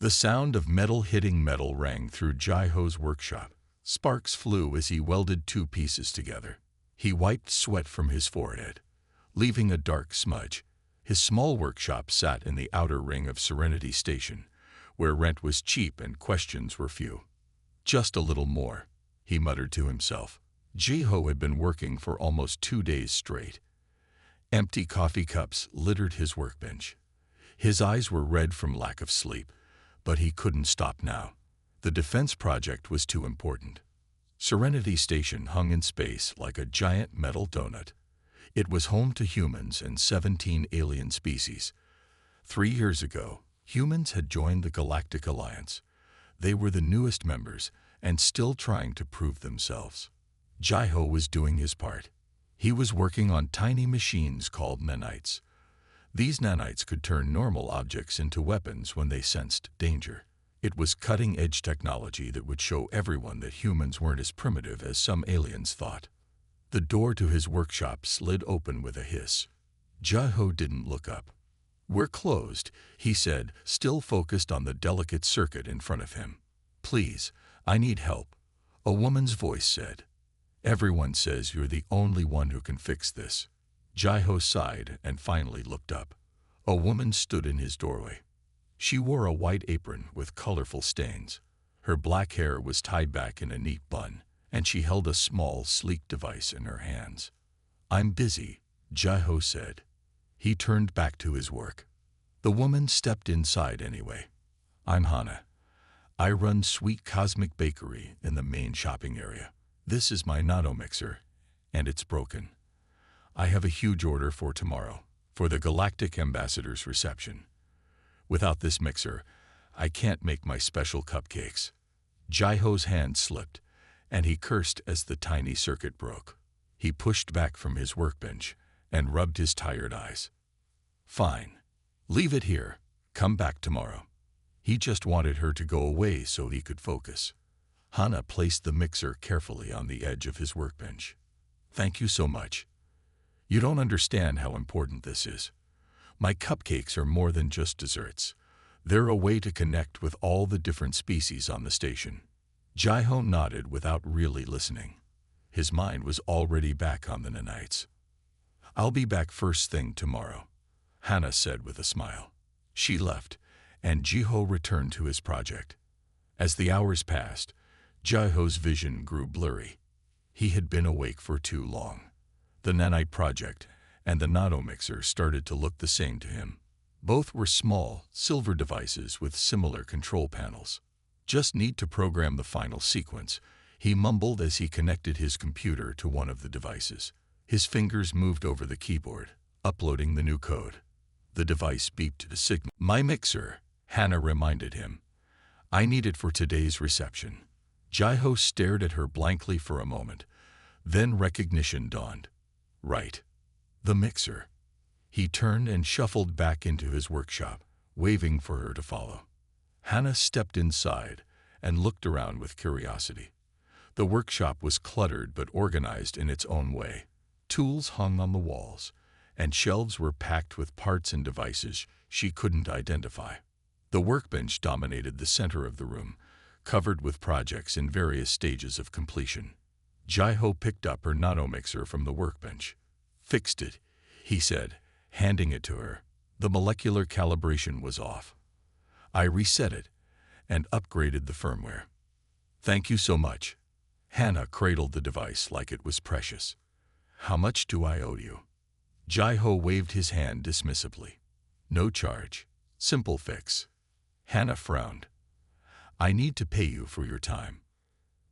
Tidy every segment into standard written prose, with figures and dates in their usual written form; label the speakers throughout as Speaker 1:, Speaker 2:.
Speaker 1: The sound of metal hitting metal rang through Jai-Ho's workshop. Sparks flew as he welded two pieces together. He wiped sweat from his forehead, leaving a dark smudge. His small workshop sat in the outer ring of Serenity Station, where rent was cheap and questions were few. Just a little more, he muttered to himself. Jai-Ho had been working for almost 2 days straight. Empty coffee cups littered his workbench. His eyes were red from lack of sleep, but he couldn't stop now. The defense project was too important. Serenity Station hung in space like a giant metal donut. It was home to humans and 17 alien species. 3 years ago, humans had joined the Galactic Alliance. They were the newest members and still trying to prove themselves. Jai-Ho was doing his part. He was working on tiny machines called nanites. These nanites could turn normal objects into weapons when they sensed danger. It was cutting-edge technology that would show everyone that humans weren't as primitive as some aliens thought. The door to his workshop slid open with a hiss. Jai-Ho didn't look up. "We're closed," he said, still focused on the delicate circuit in front of him. "Please, I need help," a woman's voice said. "Everyone says you're the only one who can fix this." Jai-Ho sighed and finally looked up. A woman stood in his doorway. She wore a white apron with colorful stains. Her black hair was tied back in a neat bun, and she held a small, sleek device in her hands. "I'm busy," Jai-Ho said. He turned back to his work. The woman stepped inside anyway. "I'm Hana. I run Sweet Cosmic Bakery in the main shopping area. This is my natto mixer, and it's broken. I have a huge order for tomorrow, for the Galactic Ambassador's reception. Without this mixer, I can't make my special cupcakes." Jai-Ho's hand slipped, and he cursed as the tiny circuit broke. He pushed back from his workbench and rubbed his tired eyes. "Fine. Leave it here. Come back tomorrow." He just wanted her to go away so he could focus. Hana placed the mixer carefully on the edge of his workbench. "Thank you so much. You don't understand how important this is. My cupcakes are more than just desserts. They're a way to connect with all the different species on the station." Jai-Ho nodded without really listening. His mind was already back on the nanites. "I'll be back first thing tomorrow," Hana said with a smile. She left, and Jai-Ho returned to his project. As the hours passed, Jai-Ho's vision grew blurry. He had been awake for too long. The nanite project and the natto mixer started to look the same to him. Both were small, silver devices with similar control panels. "Just need to program the final sequence," he mumbled as he connected his computer to one of the devices. His fingers moved over the keyboard, uploading the new code. The device beeped a signal. "My mixer," Hana reminded him. "I need it for today's reception." Jai-Ho stared at her blankly for a moment. Then recognition dawned. Right. The mixer. He turned and shuffled back into his workshop, waving for her to follow. Hana stepped inside and looked around with curiosity. The workshop was cluttered but organized in its own way. Tools hung on the walls, and shelves were packed with parts and devices she couldn't identify. The workbench dominated the center of the room, covered with projects in various stages of completion. Jai-Ho picked up her natto mixer from the workbench. "Fixed it," he said, handing it to her. The molecular calibration was off. "I reset it and upgraded the firmware." "Thank you so much." Hana cradled the device like it was precious. "How much do I owe you?" Jai-Ho waved his hand dismissively. "No charge. Simple fix." Hana frowned. "I need to pay you for your time.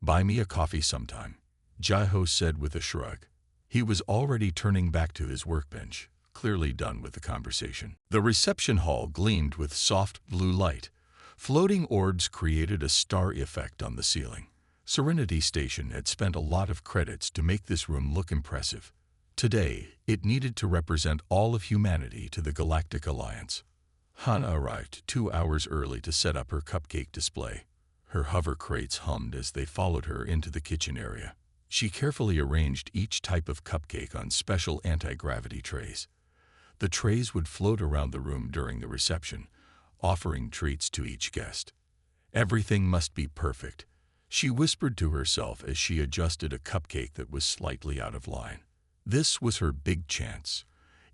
Speaker 1: Buy me a coffee sometime," Jai-Ho said with a shrug. He was already turning back to his workbench, clearly done with the conversation. The reception hall gleamed with soft blue light. Floating orbs created a starry effect on the ceiling. Serenity Station had spent a lot of credits to make this room look impressive. Today, it needed to represent all of humanity to the Galactic Alliance. Hana arrived 2 hours early to set up her cupcake display. Her hover crates hummed as they followed her into the kitchen area. She carefully arranged each type of cupcake on special anti-gravity trays. The trays would float around the room during the reception, offering treats to each guest. Everything must be perfect, she whispered to herself as she adjusted a cupcake that was slightly out of line. This was her big chance.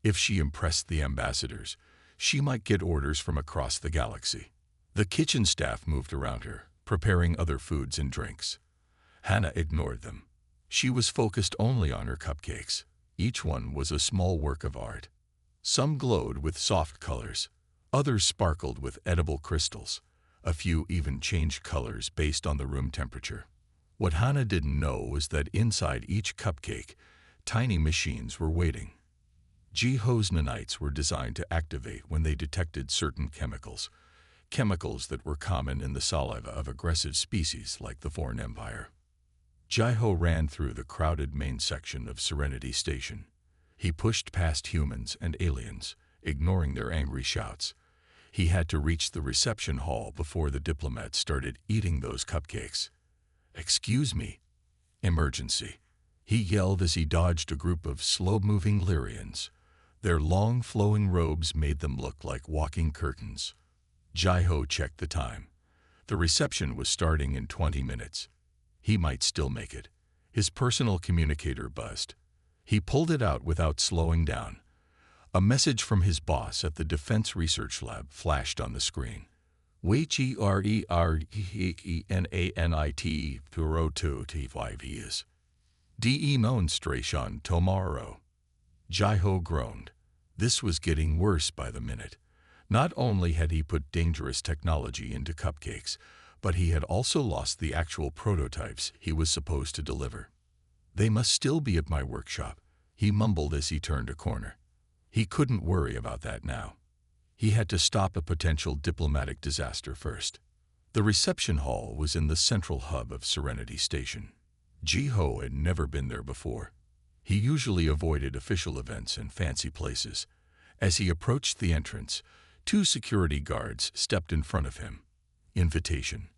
Speaker 1: If she impressed the ambassadors, she might get orders from across the galaxy. The kitchen staff moved around her, preparing other foods and drinks. Hannah ignored them. She was focused only on her cupcakes. Each one was a small work of art. Some glowed with soft colors. Others sparkled with edible crystals. A few even changed colors based on the room temperature. What Hannah didn't know was that inside each cupcake, tiny machines were waiting. Jiho's nanites were designed to activate when they detected certain chemicals that were common in the saliva of aggressive species like the Foreign Empire. Jiho ran through the crowded main section of Serenity Station. He pushed past humans and aliens, ignoring their angry shouts. He had to reach the reception hall before the diplomats started eating those cupcakes. "Excuse me." "Emergency," he yelled as he dodged a group of slow-moving Lyrians. Their long, flowing robes made them look like walking curtains. Jiho checked the time. The reception was starting in 20 minutes. He might still make it. His personal communicator buzzed. He pulled it out without slowing down. A message from his boss at the Defense Research Lab flashed on the screen. "WHERERENANITE PURO2T5 Demonstration tomorrow." Jiho groaned. This was getting worse by the minute. Not only had he put dangerous technology into cupcakes, but he had also lost the actual prototypes he was supposed to deliver. "They must still be at my workshop," he mumbled as he turned a corner. He couldn't worry about that now. He had to stop a potential diplomatic disaster first. The reception hall was in the central hub of Serenity Station. Jiho had never been there before. He usually avoided official events and fancy places. As he approached the entrance, 2 security guards stepped in front of him. "Invitation,"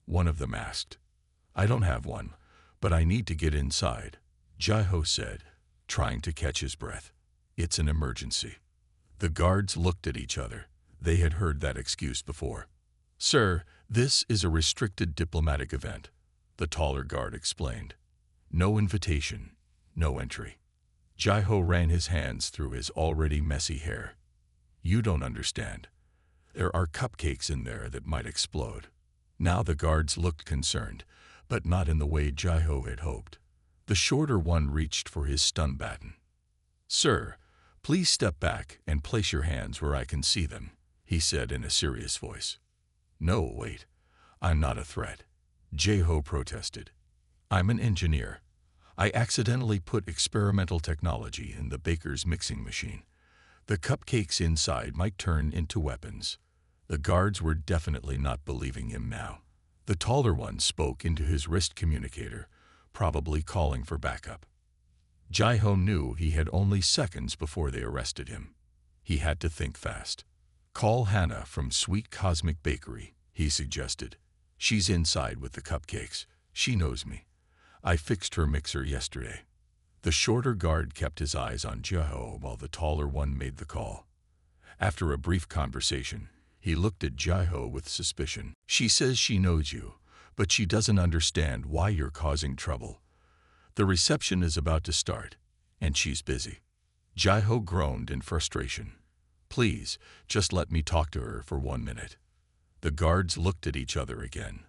Speaker 1: one of them asked. "I don't have one, but I need to get inside," Jiho said, trying to catch his breath. "It's an emergency." The guards looked at each other. They had heard that excuse before. "Sir, this is a restricted diplomatic event," the taller guard explained. "No invitation, no entry." Jiho ran his hands through his already messy hair. "You don't understand. There are cupcakes in there that might explode." Now the guards looked concerned, but not in the way Jiho had hoped. The shorter one reached for his stun baton. "Sir, please step back and place your hands where I can see them," he said in a serious voice. "No, wait. I'm not a threat," Jiho protested. "I'm an engineer. I accidentally put experimental technology in the baker's mixing machine. The cupcakes inside might turn into weapons." The guards were definitely not believing him now. The taller one spoke into his wrist communicator, probably calling for backup. Jiho knew he had only seconds before they arrested him. He had to think fast. "Call Hannah from Sweet Cosmic Bakery," he suggested. "She's inside with the cupcakes. She knows me. I fixed her mixer yesterday." The shorter guard kept his eyes on Jiho while the taller one made the call. After a brief conversation, he looked at Jiho with suspicion. "She says she knows you, but she doesn't understand why you're causing trouble. The reception is about to start, and she's busy." Jiho groaned in frustration. "Please, just let me talk to her for 1 minute." The guards looked at each other again.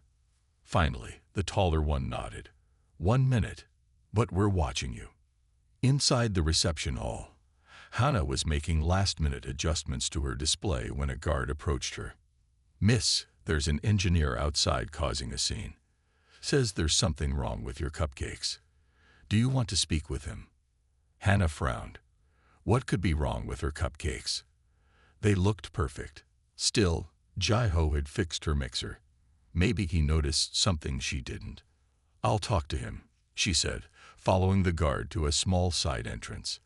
Speaker 1: Finally, the taller one nodded. "1 minute, but we're watching you." Inside the reception hall, Hannah was making last-minute adjustments to her display when a guard approached her. "Miss, there's an engineer outside causing a scene. Says there's something wrong with your cupcakes. Do you want to speak with him?" Hannah frowned. What could be wrong with her cupcakes? They looked perfect. Still, Jiho had fixed her mixer. Maybe he noticed something she didn't. "I'll talk to him," she said, following the guard to a small side entrance.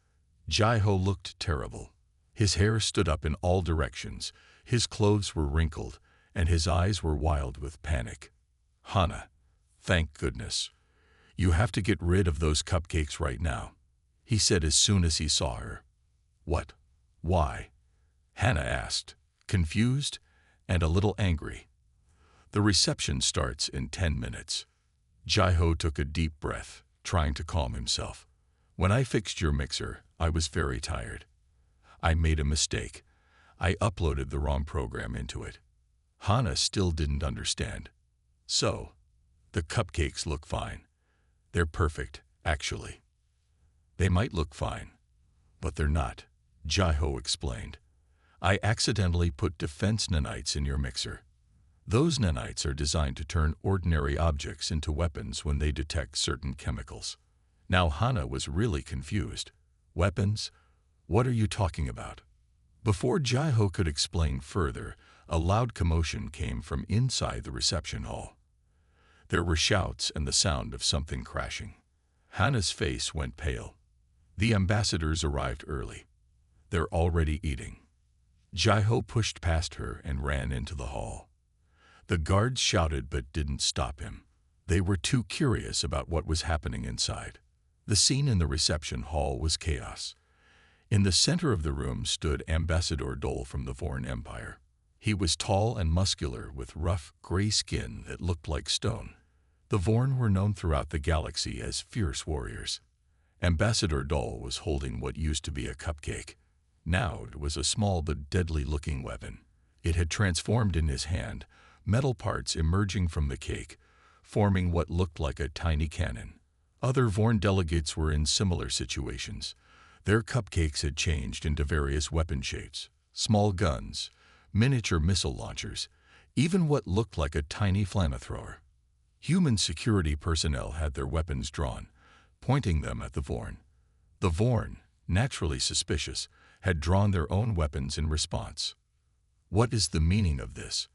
Speaker 1: Jiho looked terrible. His hair stood up in all directions, his clothes were wrinkled, and his eyes were wild with panic. "Hannah, thank goodness. You have to get rid of those cupcakes right now," he said as soon as he saw her. "What? Why?" Hannah asked, confused and a little angry. The reception starts in 10 minutes. Jai-Ho took a deep breath, trying to calm himself. When I fixed your mixer, I was very tired. I made a mistake. I uploaded the wrong program into it. Hana still didn't understand. So, the cupcakes look fine. They're perfect, actually. They might look fine, but they're not, Jai-Ho explained. I accidentally put defense nanites in your mixer. Those nanites are designed to turn ordinary objects into weapons when they detect certain chemicals. Now Hana was really confused. Weapons? What are you talking about? Before Jai-Ho could explain further, a loud commotion came from inside the reception hall. There were shouts and the sound of something crashing. Hana's face went pale. The ambassadors arrived early. They're already eating. Jai-Ho pushed past her and ran into the hall. The guards shouted but didn't stop him. They were too curious about what was happening inside. The scene in the reception hall was chaos. In the center of the room stood Ambassador Dole from the Vorn Empire. He was tall and muscular with rough, gray skin that looked like stone. The Vorn were known throughout the galaxy as fierce warriors. Ambassador Dole was holding what used to be a cupcake. Now it was a small but deadly-looking weapon. It had transformed in his hand, metal parts emerging from the cake, forming what looked like a tiny cannon. Other Vorn delegates were in similar situations. Their cupcakes had changed into various weapon shapes, small guns, miniature missile launchers, even what looked like a tiny flamethrower. Human security personnel had their weapons drawn, pointing them at the Vorn. The Vorn, naturally suspicious, had drawn their own weapons in response. What is the meaning of this?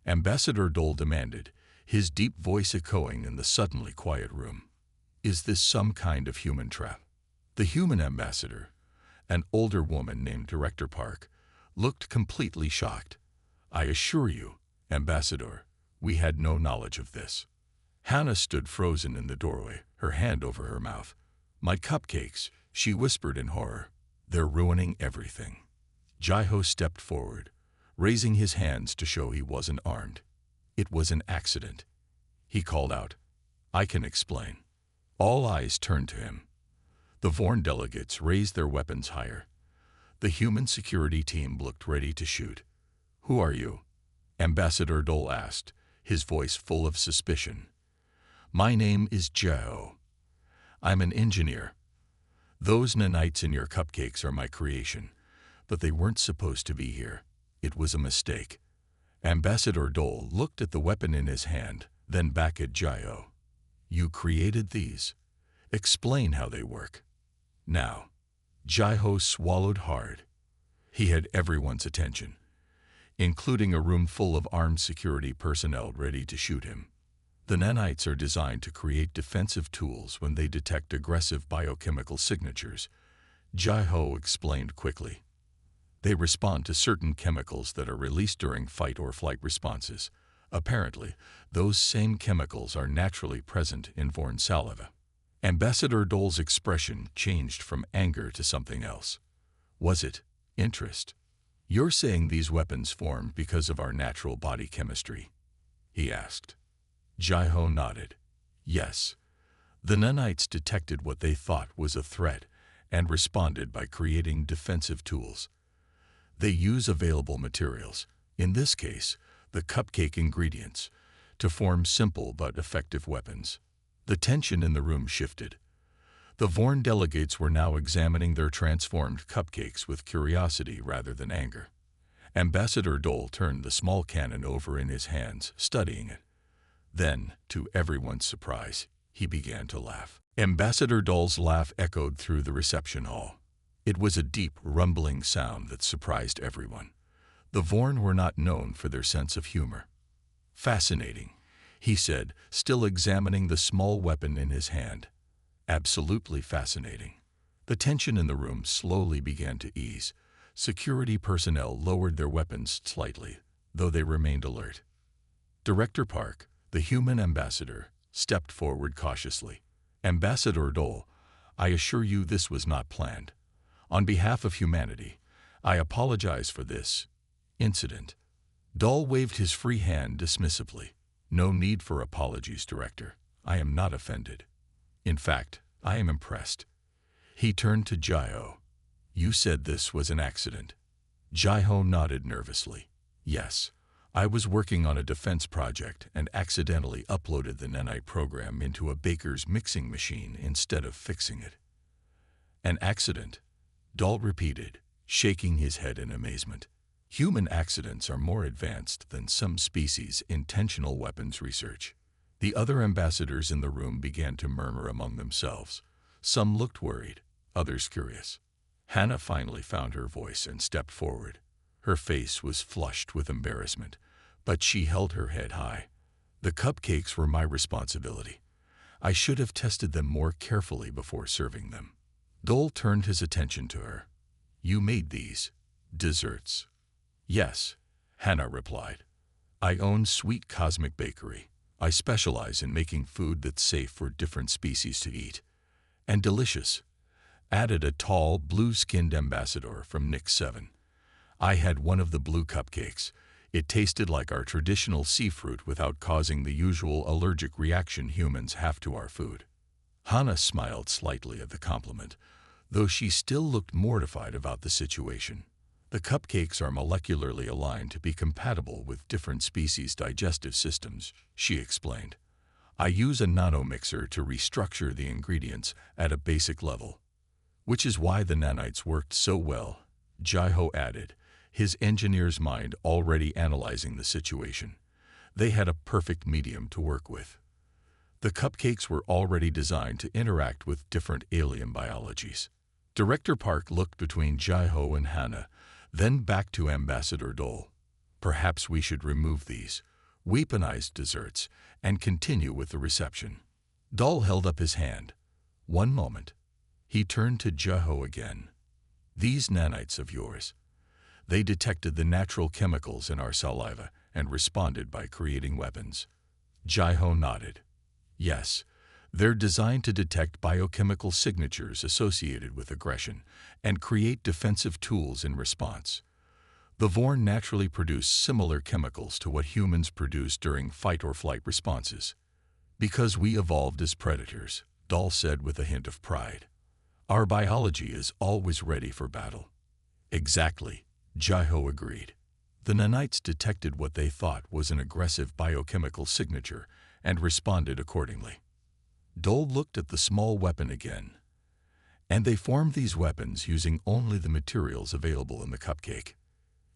Speaker 1: Ambassador Dole demanded, his deep voice echoing in the suddenly quiet room. Is this some kind of human trap? The human ambassador, an older woman named Director Park, looked completely shocked. I assure you, Ambassador, we had no knowledge of this. Hana stood frozen in the doorway, her hand over her mouth. My cupcakes, she whispered in horror. They're ruining everything. Jai-Ho stepped forward, raising his hands to show he wasn't armed. It was an accident. He called out, I can explain. All eyes turned to him. The Vorn delegates raised their weapons higher. The human security team looked ready to shoot. Who are you? Ambassador Dole asked, his voice full of suspicion. My name is Jai-Ho. I'm an engineer. Those nanites in your cupcakes are my creation, but they weren't supposed to be here. It was a mistake. Ambassador Dole looked at the weapon in his hand, then back at Jai-Ho. You created these. Explain how they work. Now, Jai-Ho swallowed hard. He had everyone's attention, including a room full of armed security personnel ready to shoot him. The nanites are designed to create defensive tools when they detect aggressive biochemical signatures, Jai-Ho explained quickly. They respond to certain chemicals that are released during fight or flight responses. Apparently, those same chemicals are naturally present in Vorn saliva. Ambassador Dole's expression changed from anger to something else. Was it interest? You're saying these weapons formed because of our natural body chemistry? He asked. Jai-Ho nodded. Yes. The nanites detected what they thought was a threat and responded by creating defensive tools. They use available materials, in this case, the cupcake ingredients, to form simple but effective weapons. The tension in the room shifted. The Vorn delegates were now examining their transformed cupcakes with curiosity rather than anger. Ambassador Dole turned the small cannon over in his hands, studying it. Then, to everyone's surprise, he began to laugh. Ambassador Dole's laugh echoed through the reception hall. It was a deep, rumbling sound that surprised everyone. The Vorn were not known for their sense of humor. Fascinating, he said, still examining the small weapon in his hand. Absolutely fascinating. The tension in the room slowly began to ease. Security personnel lowered their weapons slightly, though they remained alert. Director Park, the human ambassador, stepped forward cautiously. Ambassador Dole, I assure you this was not planned. On behalf of humanity, I apologize for this incident. Dahl waved his free hand dismissively. No need for apologies, Director. I am not offended. In fact, I am impressed. He turned to Jai-Ho. You said this was an accident. Jai-Ho nodded nervously. Yes, I was working on a defense project and accidentally uploaded the nanite program into a baker's mixing machine instead of fixing it. An accident? Dahl repeated, shaking his head in amazement. Human accidents are more advanced than some species' intentional weapons research. The other ambassadors in the room began to murmur among themselves. Some looked worried, others curious. Hannah finally found her voice and stepped forward. Her face was flushed with embarrassment, but she held her head high. The cupcakes were my responsibility. I should have tested them more carefully before serving them. Dole turned his attention to her. You made these desserts? Yes, Hannah replied. I own Sweet Cosmic Bakery. I specialize in making food that's safe for different species to eat. And delicious, added a tall, blue-skinned ambassador from Nix 7. I had one of the blue cupcakes. It tasted like our traditional sea fruit without causing the usual allergic reaction humans have to our food. Hannah smiled slightly at the compliment, though she still looked mortified about the situation. The cupcakes are molecularly aligned to be compatible with different species' digestive systems, she explained. I use a nanomixer to restructure the ingredients at a basic level, which is why the nanites worked so well, Jai-Ho added, his engineer's mind already analyzing the situation. They had a perfect medium to work with. The cupcakes were already designed to interact with different alien biologies. Director Park looked between Jai-Ho and Hannah, then back to Ambassador Dole. Perhaps we should remove these weaponized desserts and continue with the reception. Dole held up his hand. One moment. He turned to Jai-Ho again. These nanites of yours. They detected the natural chemicals in our saliva and responded by creating weapons. Jai-Ho nodded. Yes, they're designed to detect biochemical signatures associated with aggression and create defensive tools in response. The Vorn naturally produce similar chemicals to what humans produce during fight-or-flight responses. Because we evolved as predators, Dahl said with a hint of pride. Our biology is always ready for battle. Exactly, Jai-Ho agreed. The nanites detected what they thought was an aggressive biochemical signature and responded accordingly. Dole looked at the small weapon again. And they formed these weapons using only the materials available in the cupcake.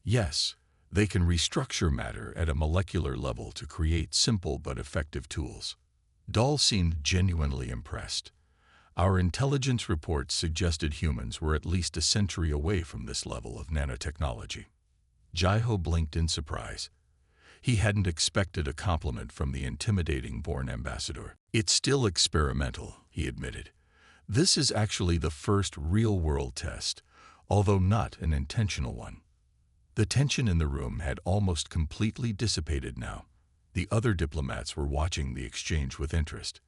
Speaker 1: Yes, they can restructure matter at a molecular level to create simple but effective tools. Dole seemed genuinely impressed. Our intelligence reports suggested humans were at least a century away from this level of nanotechnology. Jai-Ho blinked in surprise. He hadn't expected a compliment from the intimidating Vorn ambassador. It's still experimental, he admitted. This is actually the first real-world test, although not an intentional one. The tension in the room had almost completely dissipated now. The other diplomats were watching the exchange with interest.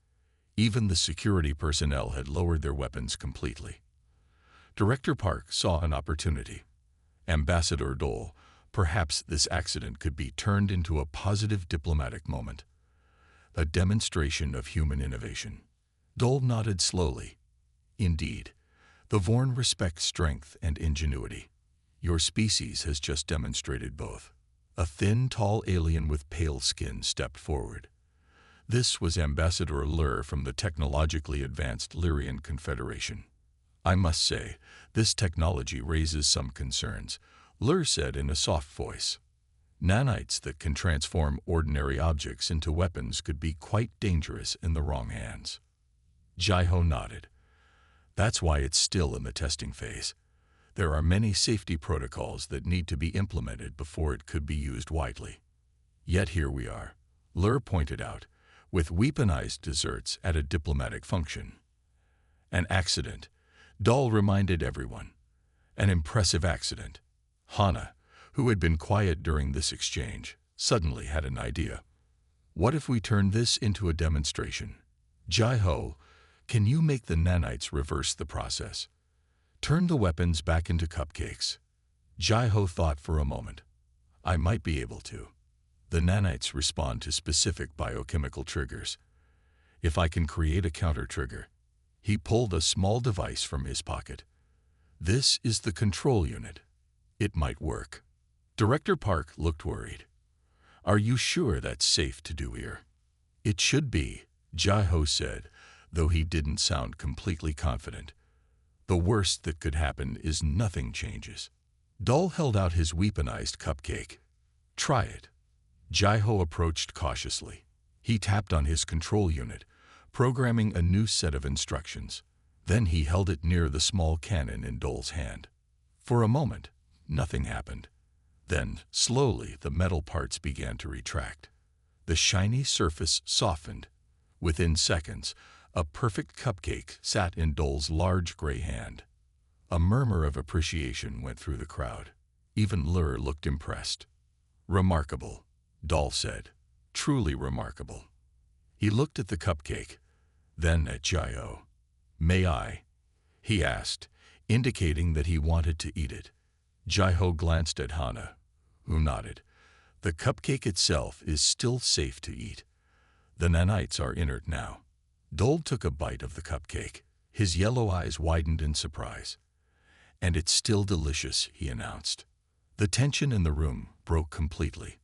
Speaker 1: Even the security personnel had lowered their weapons completely. Director Park saw an opportunity. Ambassador Dole, perhaps this accident could be turned into a positive diplomatic moment. A demonstration of human innovation. Dole nodded slowly. Indeed, the Vorn respect strength and ingenuity. Your species has just demonstrated both. A thin, tall alien with pale skin stepped forward. This was Ambassador Lur from the technologically advanced Lyrian Confederation. I must say, this technology raises some concerns, Lur said in a soft voice. Nanites that can transform ordinary objects into weapons could be quite dangerous in the wrong hands. Jai-Ho nodded. That's why it's still in the testing phase. There are many safety protocols that need to be implemented before it could be used widely. Yet here we are, Lur pointed out, with weaponized desserts at a diplomatic function. An accident, Dahl reminded everyone. An impressive accident. Hannah, who had been quiet during this exchange, suddenly had an idea. What if we turn this into a demonstration? Jai-Ho, can you make the nanites reverse the process? Turn the weapons back into cupcakes. Jai-Ho thought for a moment. I might be able to. The nanites respond to specific biochemical triggers. If I can create a counter-trigger. He pulled a small device from his pocket. This is the control unit. It might work. Director Park looked worried. Are you sure that's safe to do here? It should be, Jai-Ho said, though he didn't sound completely confident. The worst that could happen is nothing changes. Dol held out his weaponized cupcake. Try it. Jai-Ho approached cautiously. He tapped on his control unit, programming a new set of instructions. Then he held it near the small cannon in Dol's hand. For a moment, nothing happened. Then, slowly, the metal parts began to retract. The shiny surface softened. Within seconds, a perfect cupcake sat in Dol's large gray hand. A murmur of appreciation went through the crowd. Even Lur looked impressed. Remarkable, Dol said. Truly remarkable. He looked at the cupcake, then at Jai-Ho. May I? He asked, indicating that he wanted to eat it. Jai-Ho glanced at Hana, who nodded. The cupcake itself is still safe to eat. The nanites are inert now. Dol took a bite of the cupcake. His yellow eyes widened in surprise. And it's still delicious, he announced. The tension in the room broke completely.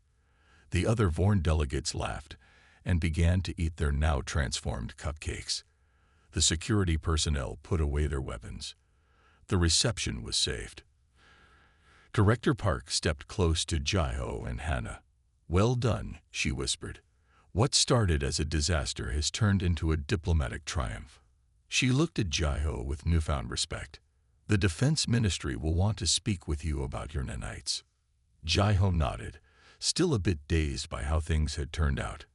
Speaker 1: The other Vorn delegates laughed and began to eat their now transformed cupcakes. The security personnel put away their weapons. The reception was saved. Director Park stepped close to Jai-Ho and Hana. Well done, she whispered. What started as a disaster has turned into a diplomatic triumph. She looked at Jai-Ho with newfound respect. The Defense Ministry will want to speak with you about your nanites. Jai-Ho nodded, still a bit dazed by how things had turned out.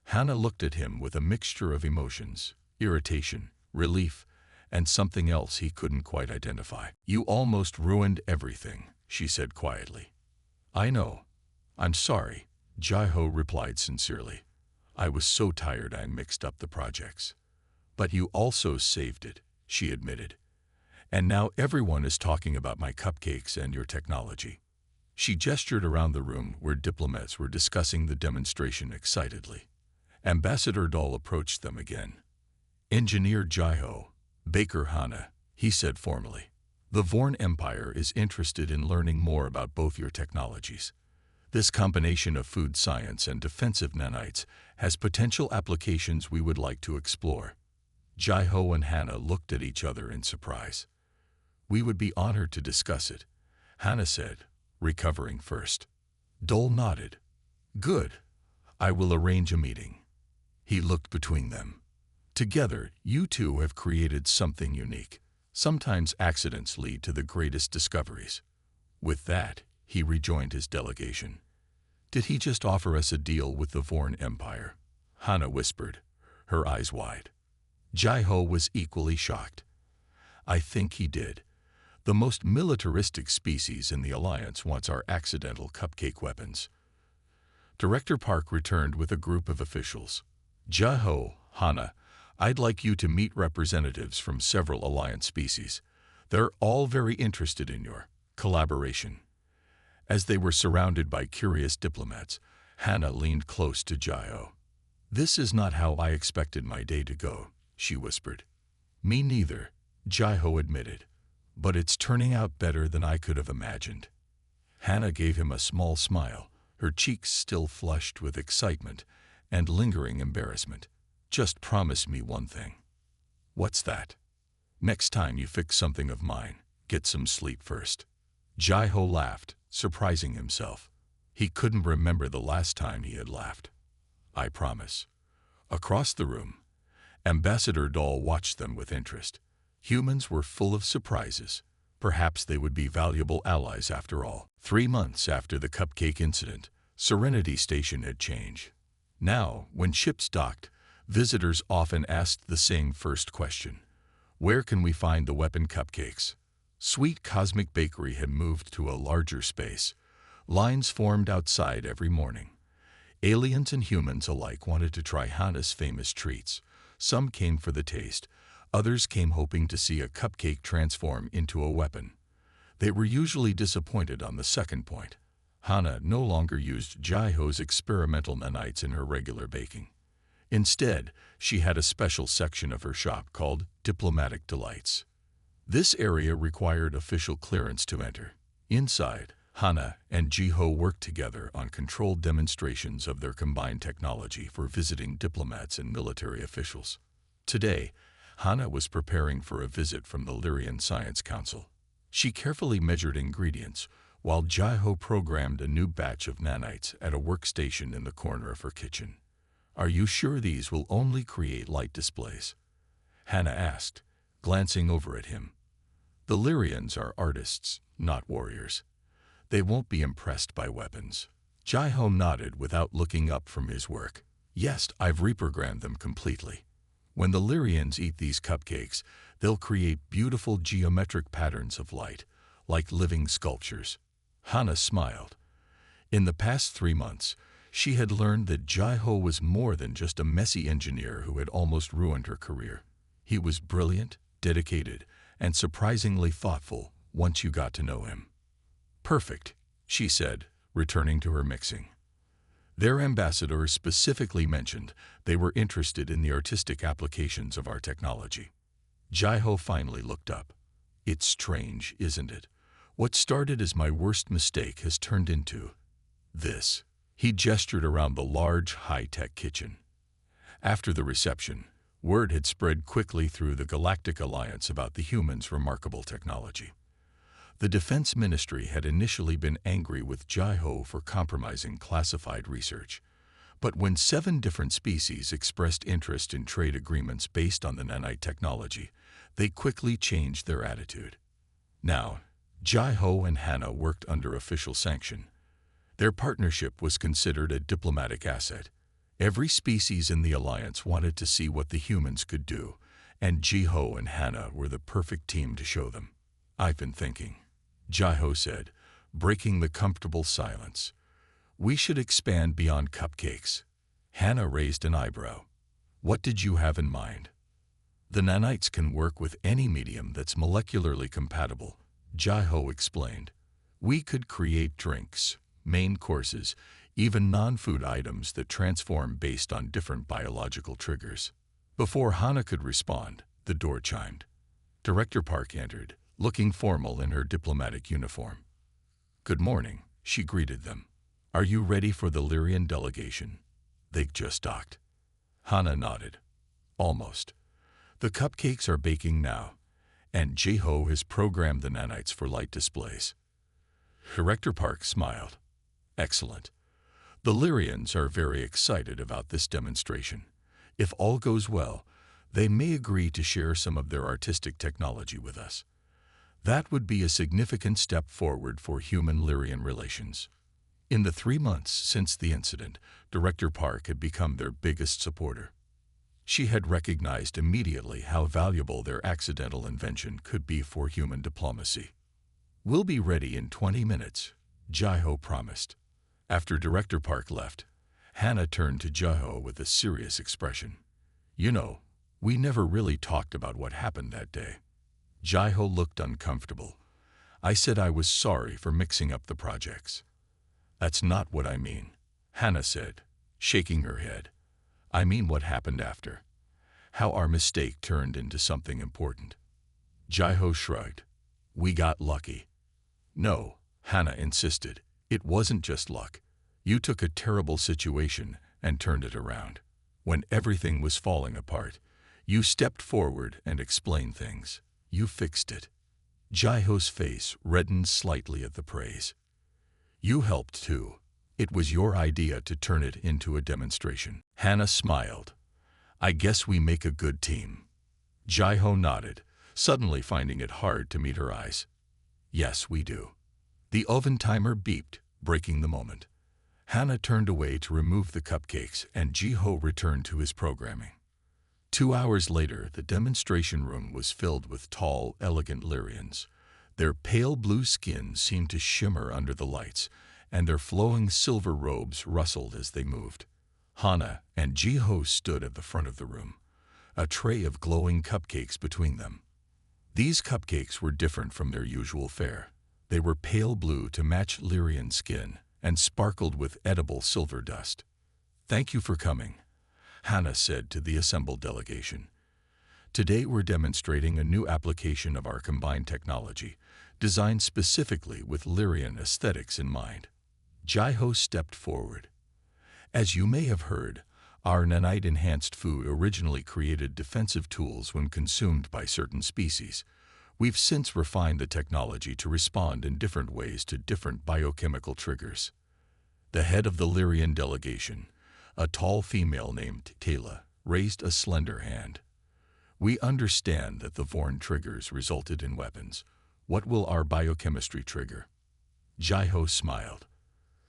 Speaker 1: Hana looked at him with a mixture of emotions, irritation, relief, and something else he couldn't quite identify. You almost ruined everything, she said quietly. I know. I'm sorry, Jai-Ho replied sincerely. I was so tired I mixed up the projects. But you also saved it, she admitted. And now everyone is talking about my cupcakes and your technology. She gestured around the room where diplomats were discussing the demonstration excitedly. Ambassador Dol approached them again. Engineer Jai-Ho, Baker Hana, he said formally. The Vorn Empire is interested in learning more about both your technologies. This combination of food science and defensive nanites has potential applications we would like to explore. Jai-Ho and Hana looked at each other in surprise. We would be honored to discuss it, Hana said, recovering first. Dol nodded. Good. I will arrange a meeting. He looked between them. Together, you two have created something unique. Sometimes accidents lead to the greatest discoveries. With that, he rejoined his delegation. Did he just offer us a deal with the Vorn Empire? Hana whispered, her eyes wide. Jai-Ho was equally shocked. I think he did. The most militaristic species in the Alliance wants our accidental cupcake weapons. Director Park returned with a group of officials. Jai-Ho, Hana, I'd like you to meet representatives from several Alliance species. They're all very interested in your collaboration. As they were surrounded by curious diplomats, Hana leaned close to Jai-Ho. This is not how I expected my day to go, she whispered. Me neither, Jai-Ho admitted. But it's turning out better than I could have imagined. Hana gave him a small smile, her cheeks still flushed with excitement and lingering embarrassment. Just promise me one thing. What's that? Next time you fix something of mine, get some sleep first. Jai-Ho laughed, surprising himself. He couldn't remember the last time he had laughed. I promise. Across the room, Ambassador Dol watched them with interest. Humans were full of surprises. Perhaps they would be valuable allies after all. 3 months after the cupcake incident, Serenity Station had changed. Now, when ships docked, visitors often asked the same first question. Where can we find the weapon cupcakes? Sweet Cosmic Bakery had moved to a larger space. Lines formed outside every morning. Aliens and humans alike wanted to try Hana's famous treats. Some came for the taste. Others came hoping to see a cupcake transform into a weapon. They were usually disappointed on the second point. Hana no longer used Jaiho's experimental nanites in her regular baking. Instead, she had a special section of her shop called Diplomatic Delights. This area required official clearance to enter. Inside, Hana and Jiho worked together on controlled demonstrations of their combined technology for visiting diplomats and military officials. Today, Hana was preparing for a visit from the Lyrian Science Council. She carefully measured ingredients, while Jiho programmed a new batch of nanites at a workstation in the corner of her kitchen. "Are you sure these will only create light displays?" Hana asked, glancing over at him. "The Lyrians are artists, not warriors. They won't be impressed by weapons." Jiho nodded without looking up from his work. "Yes, I've reprogrammed them completely. When the Lyrians eat these cupcakes, they'll create beautiful geometric patterns of light, like living sculptures." Hana smiled. In the past 3 months, she had learned that Jiho was more than just a messy engineer who had almost ruined her career. He was brilliant, dedicated, and surprisingly thoughtful once you got to know him. "Perfect," she said, returning to her mixing. Their ambassador specifically mentioned they were interested in the artistic applications of our technology. Jiho finally looked up. "It's strange, isn't it? What started as my worst mistake has turned into this." He gestured around the large, high-tech kitchen. After the reception, word had spread quickly through the Galactic Alliance about the humans' remarkable technology. The Defense Ministry had initially been angry with Jiho for compromising classified research. But when 7 different species expressed interest in trade agreements based on the nanite technology, they quickly changed their attitude. Now, Jiho and Hana worked under official sanction. Their partnership was considered a diplomatic asset. Every species in the alliance wanted to see what the humans could do, and Jiho and Hana were the perfect team to show them. "I've been thinking," Jiho said, breaking the comfortable silence. "We should expand beyond cupcakes." Hana raised an eyebrow. "What did you have in mind?" "The nanites can work with any medium that's molecularly compatible," Jiho explained. "We could create drinks, main courses, even non-food items that transform based on different biological triggers." Before Hana could respond, the door chimed. Director Park entered, looking formal in her diplomatic uniform. "Good morning," she greeted them. "Are you ready for the Lyrian delegation?" "They just docked." Hana nodded. "Almost. The cupcakes are baking now, and Jiho has programmed the nanites for light displays." Director Park smiled. "Excellent. The Lyrians are very excited about this demonstration. If all goes well, they may agree to share some of their artistic technology with us. That would be a significant step forward for human-Lyrian relations." In the 3 months since the incident, Director Park had become their biggest supporter. She had recognized immediately how valuable their accidental invention could be for human diplomacy. "We'll be ready in 20 minutes, Jiho promised. After Director Park left, Hana turned to Jiho with a serious expression. "You know, we never really talked about what happened that day." Jiho looked uncomfortable. "I said I was sorry for mixing up the projects." "That's not what I mean," Hana said, shaking her head. "I mean what happened after. How our mistake turned into something important." Jiho shrugged. "We got lucky." "No," Hana insisted. "It wasn't just luck. You took a terrible situation and turned it around. When everything was falling apart, you stepped forward and explained things. You fixed it." Jiho's face reddened slightly at the praise. "You helped too. It was your idea to turn it into a demonstration." Hana smiled. "I guess we make a good team." Jiho nodded, suddenly finding it hard to meet her eyes. "Yes, we do." The oven timer beeped, breaking the moment. Hana turned away to remove the cupcakes, and Jiho returned to his programming. 2 hours later, the demonstration room was filled with tall, elegant Lyrians. Their pale blue skin seemed to shimmer under the lights, and their flowing silver robes rustled as they moved. Hana and Jiho stood at the front of the room, a tray of glowing cupcakes between them. These cupcakes were different from their usual fare. They were pale blue to match Lyrian skin, and sparkled with edible silver dust. "Thank you for coming," Hannah said to the assembled delegation. "Today we're demonstrating a new application of our combined technology, designed specifically with Lyrian aesthetics in mind." Jai-Ho stepped forward. "As you may have heard, our nanite-enhanced food originally created defensive tools when consumed by certain species. We've since refined the technology to respond in different ways to different biochemical triggers." The head of the Lyrian delegation, a tall female named Taylor, raised a slender hand. "We understand that the Vorn triggers resulted in weapons. What will our biochemistry trigger?" Jai-Ho smiled.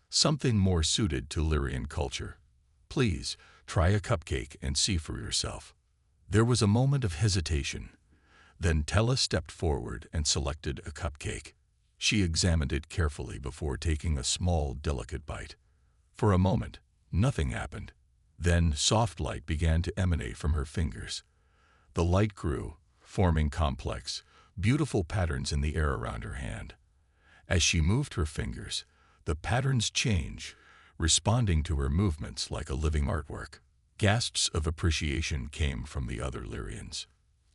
Speaker 1: "Something more suited to Lyrian culture. Please, try a cupcake and see for yourself." There was a moment of hesitation. Then Tella stepped forward and selected a cupcake. She examined it carefully before taking a small, delicate bite. For a moment, nothing happened. Then soft light began to emanate from her fingers. The light grew, forming complex, beautiful patterns in the air around her hand. As she moved her fingers, the patterns changed, responding to her movements like a living artwork. Gasps of appreciation came from the other Lyrians.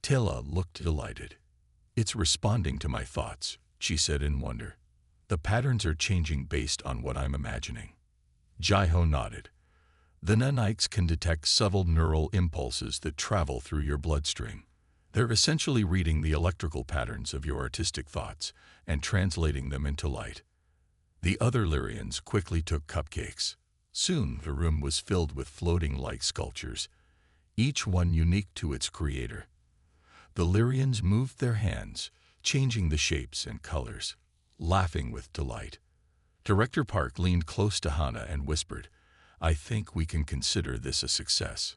Speaker 1: Tilla looked delighted. "It's responding to my thoughts," she said in wonder. "The patterns are changing based on what I'm imagining." Jai-Ho nodded. "The nanites can detect subtle neural impulses that travel through your bloodstream. They're essentially reading the electrical patterns of your artistic thoughts and translating them into light." The other Lyrians quickly took cupcakes. Soon the room was filled with floating light sculptures, each one unique to its creator. The Lyrians moved their hands, changing the shapes and colors, laughing with delight. Director Park leaned close to Hannah and whispered, "I think we can consider this a success."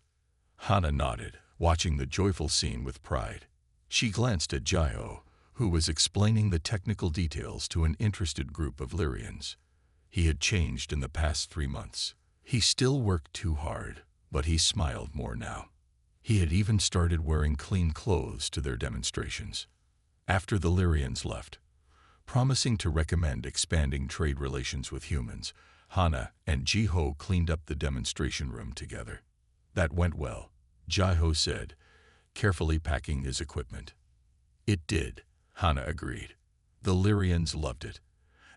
Speaker 1: Hannah nodded, watching the joyful scene with pride. She glanced at Jai-Ho, who was explaining the technical details to an interested group of Lyrians. He had changed in the past 3 months. He still worked too hard, but he smiled more now. He had even started wearing clean clothes to their demonstrations. After the Lyrians left, promising to recommend expanding trade relations with humans, Hannah and Jai-Ho cleaned up the demonstration room together. "That went well," Jai-Ho said, carefully packing his equipment. "It did," Hannah agreed. "The Lyrians loved it.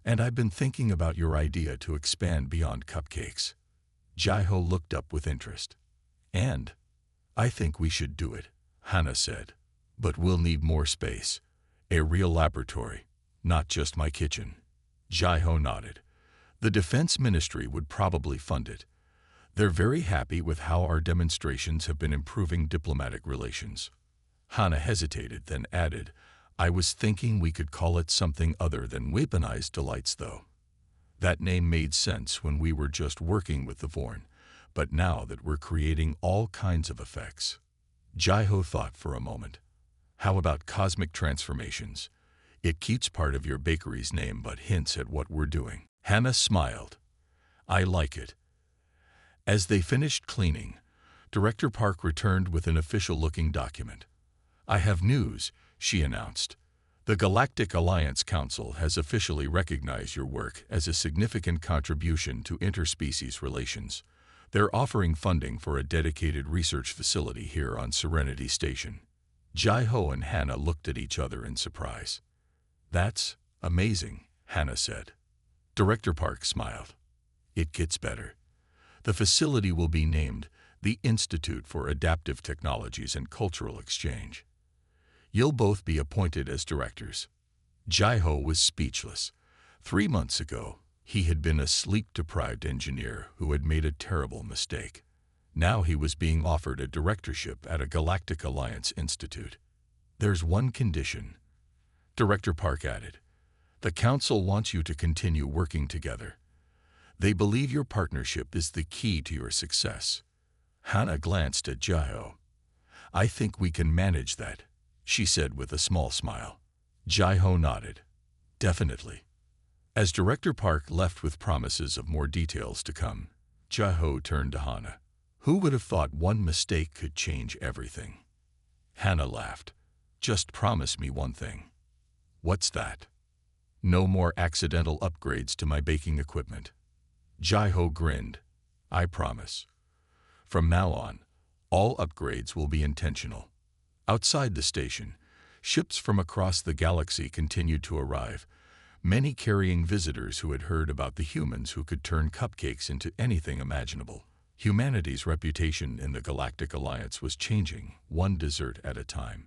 Speaker 1: And I've been thinking about your idea to expand beyond cupcakes." Jai-Ho looked up with interest. "And I think we should do it," Hannah said. "But we'll need more space. A real laboratory, not just my kitchen." Jai-Ho nodded. "The Defense Ministry would probably fund it. They're very happy with how our demonstrations have been improving diplomatic relations." Hannah hesitated, then added, "I was thinking we could call it something other than Weaponized Delights, though. That name made sense when we were just working with the Vorn, but now that we're creating all kinds of effects." Jai-Ho thought for a moment. "How about Cosmic Transformations? It keeps part of your bakery's name but hints at what we're doing." Hannah smiled. "I like it." As they finished cleaning, Director Park returned with an official-looking document. "I have news," she announced. "The Galactic Alliance Council has officially recognized your work as a significant contribution to interspecies relations. They're offering funding for a dedicated research facility here on Serenity Station." Jai-Ho and Hannah looked at each other in surprise. "That's amazing," Hannah said. Director Park smiled. "It gets better. The facility will be named the Institute for Adaptive Technologies and Cultural Exchange. You'll both be appointed as directors." Jai-Ho was speechless. 3 months ago, he had been a sleep-deprived engineer who had made a terrible mistake. Now he was being offered a directorship at a Galactic Alliance Institute. "There's one condition," Director Park added. "The Council wants you to continue working together. They believe your partnership is the key to your success." Hannah glanced at Jai-Ho. "I think we can manage that," she said with a small smile. Jai-Ho nodded. "Definitely." As Director Park left with promises of more details to come, Jai-Ho turned to Hannah. "Who would have thought one mistake could change everything?" Hannah laughed. "Just promise me one thing." "What's that?" "No more accidental upgrades to my baking equipment." Jai-Ho grinned. I promise. From now on, all upgrades will be intentional. Outside the station, ships from across the galaxy continued to arrive, many carrying visitors who had heard about the humans who could turn cupcakes into anything imaginable. Humanity's reputation in the Galactic Alliance was changing, one dessert at a time.